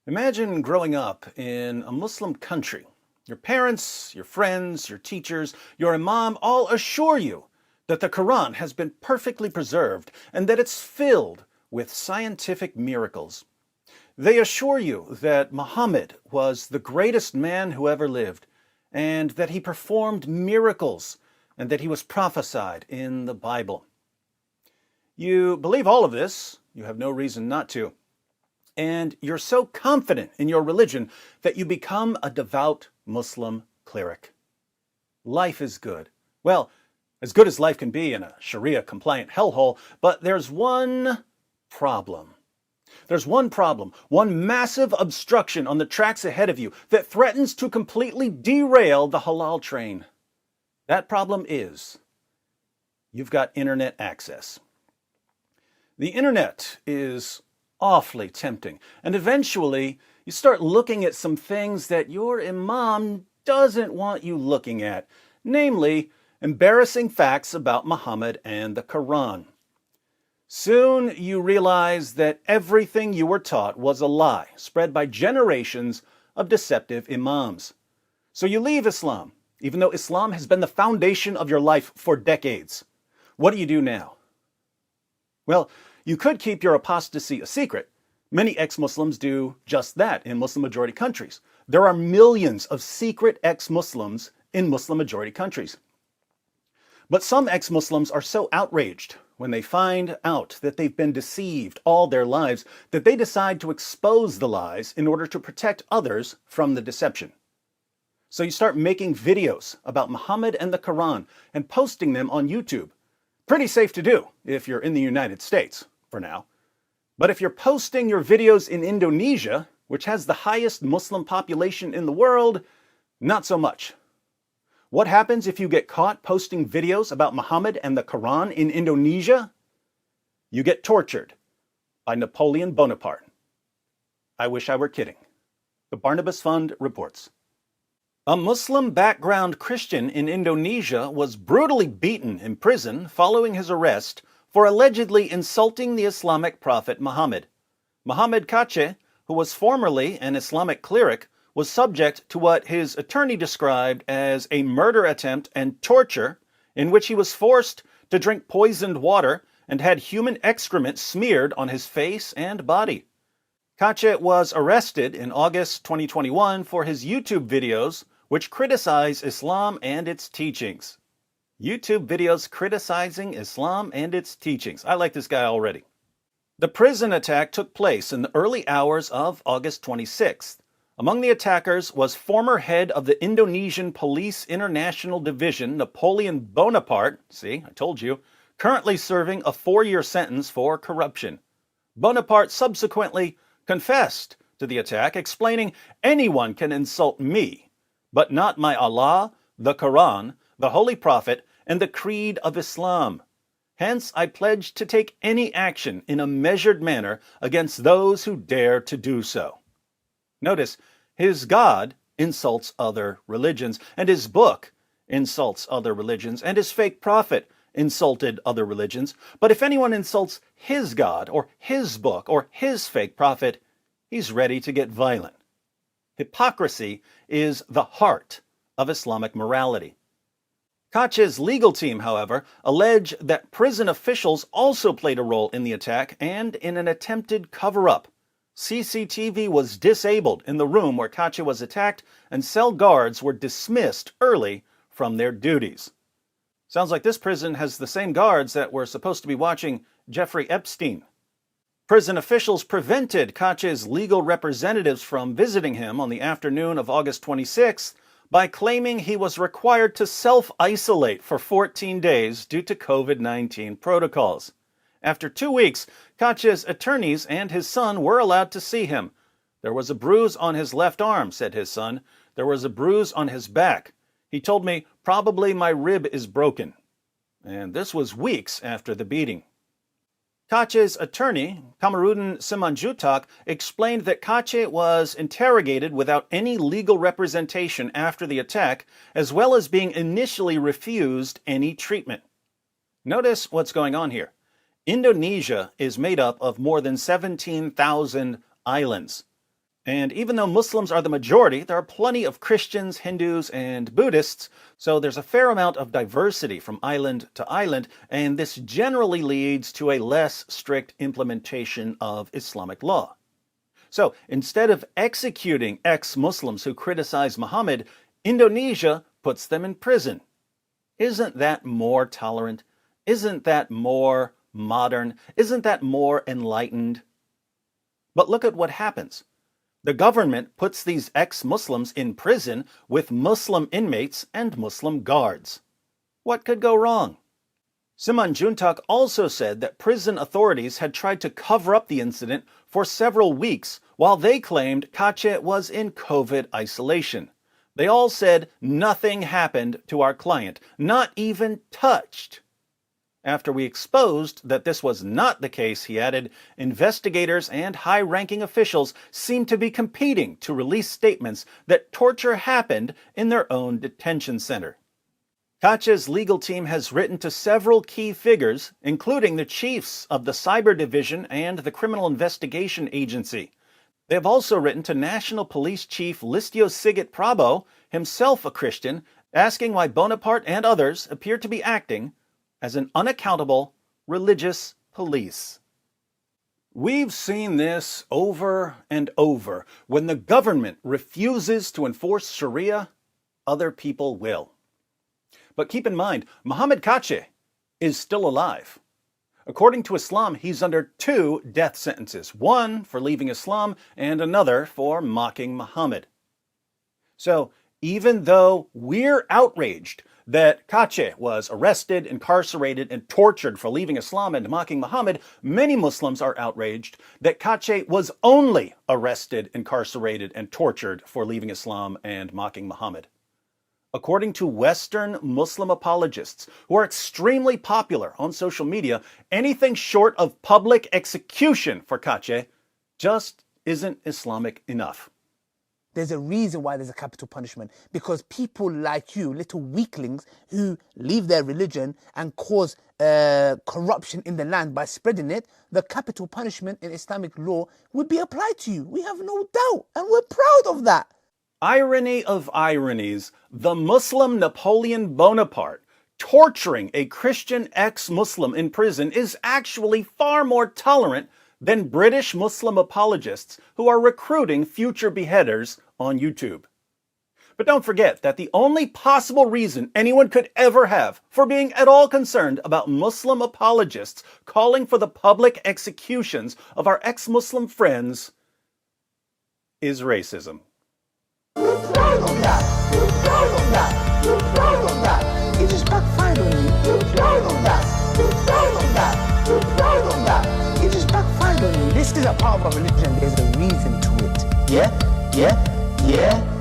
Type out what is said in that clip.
Imagine growing up in a Muslim country. Your parents, your friends, your teachers, your imam all assure you that the Quran has been perfectly preserved and that it's filled with scientific miracles. They assure you that Muhammad was the greatest man who ever lived and that he performed miracles and that he was prophesied in the Bible. You believe all of this, you have no reason not to. And you're so confident in your religion that you become a devout Muslim cleric. Life is good. Well, as good as life can be in a Sharia-compliant hellhole, but there's one problem. There's one problem, one massive obstruction on the tracks ahead of you that threatens to completely derail the halal train. That problem is you've got internet access. The internet is awfully tempting. And eventually, you start looking at some things that your imam doesn't want you looking at, namely, embarrassing facts about Muhammad and the Quran. Soon you realize that everything you were taught was a lie, spread by generations of deceptive imams. So you leave Islam, even though Islam has been the foundation of your life for decades. What do you do now? Well, you could keep your apostasy a secret. Many ex-Muslims do just that in Muslim-majority countries. There are millions of secret ex-Muslims in Muslim-majority countries. But some ex-Muslims are so outraged when they find out that they've been deceived all their lives that they decide to expose the lies in order to protect others from the deception. So you start making videos about Muhammad and the Quran and posting them on YouTube. Pretty safe to do if you're in the United States, for now. But if you're posting your videos in Indonesia, which has the highest Muslim population in the world, not so much. What happens if you get caught posting videos about Muhammad and the Quran in Indonesia? You get tortured by Napoleon Bonaparte. I wish I were kidding. The Barnabas Fund reports. A Muslim background Christian in Indonesia was brutally beaten in prison following his arrest for allegedly insulting the Islamic prophet Muhammad. Muhammad Kace, who was formerly an Islamic cleric, was subject to what his attorney described as a murder attempt and torture in which he was forced to drink poisoned water and had human excrement smeared on his face and body. Kace was arrested in August 2021 for his YouTube videos which criticize Islam and its teachings. YouTube videos criticizing Islam and its teachings. I like this guy already. The prison attack took place in the early hours of August 26th. Among the attackers was former head of the Indonesian Police International Division, Napoleon Bonaparte, see, I told you, currently serving a 4-year sentence for corruption. Bonaparte subsequently confessed to the attack, explaining, "Anyone can insult me, but not my Allah, the Quran, the Holy Prophet, and the Creed of Islam. Hence, I pledge to take any action in a measured manner against those who dare to do so." Notice, his God insults other religions, and his book insults other religions, and his fake prophet insulted other religions. But if anyone insults his God, or his book, or his fake prophet, he's ready to get violent. Hypocrisy is the heart of Islamic morality. Kace's legal team, however, allege that prison officials also played a role in the attack and in an attempted cover-up. CCTV was disabled in the room where Kace was attacked, and cell guards were dismissed early from their duties. Sounds like this prison has the same guards that were supposed to be watching Jeffrey Epstein. Prison officials prevented Kace's legal representatives from visiting him on the afternoon of August 26th by claiming he was required to self-isolate for 14 days due to COVID-19 protocols. After 2 weeks, Kace's attorneys and his son were allowed to see him. "There was a bruise on his left arm," said his son. "There was a bruise on his back. He told me, probably my rib is broken." And this was weeks after the beating. Kace's attorney, Kamarudin Simanjutak, explained that Kace was interrogated without any legal representation after the attack, as well as being initially refused any treatment. Notice what's going on here. Indonesia is made up of more than 17,000 islands. And even though Muslims are the majority, there are plenty of Christians, Hindus, and Buddhists, so there's a fair amount of diversity from island to island, and this generally leads to a less strict implementation of Islamic law. So instead of executing ex-Muslims who criticize Muhammad, Indonesia puts them in prison. Isn't that more tolerant? Isn't that more modern? Isn't that more enlightened? But look at what happens. The government puts these ex-Muslims in prison with Muslim inmates and Muslim guards. What could go wrong? Simanjuntak also said that prison authorities had tried to cover up the incident for several weeks while they claimed Kace was in COVID isolation. They all said nothing happened to our client, not even touched. After we exposed that this was not the case, he added, investigators and high-ranking officials seemed to be competing to release statements that torture happened in their own detention center. Kace's legal team has written to several key figures, including the chiefs of the Cyber Division and the Criminal Investigation Agency. They have also written to National Police Chief Listio Sigit Prabowo, himself a Christian, asking why Bonaparte and others appear to be acting as an unaccountable religious police. We've seen this over and over. When the government refuses to enforce Sharia, other people will. But keep in mind, Mohammed Kace is still alive. According to Islam, he's under 2 death sentences, one for leaving Islam and another for mocking Muhammad. So even though we're outraged that Kace was arrested, incarcerated, and tortured for leaving Islam and mocking Muhammad, many Muslims are outraged that Kace was only arrested, incarcerated, and tortured for leaving Islam and mocking Muhammad. According to Western Muslim apologists, who are extremely popular on social media, anything short of public execution for Kace just isn't Islamic enough. There's a reason why there's a capital punishment, because people like you, little weaklings who leave their religion and cause corruption in the land by spreading it, the capital punishment in Islamic law would be applied to you. We have no doubt, and we're proud of that. Irony of ironies, the Muslim Napoleon Bonaparte torturing a Christian ex-Muslim in prison is actually far more tolerant than British Muslim apologists who are recruiting future beheaders on YouTube. But don't forget that the only possible reason anyone could ever have for being at all concerned about Muslim apologists calling for the public executions of our ex-Muslim friends is racism. You're proud of that. You're proud of that. You're proud of that. It just backfired on you. You're proud of that. You're proud of that. You're proud of that. It just backfired on you. This is a part of our religion. There's a reason to it. Yeah?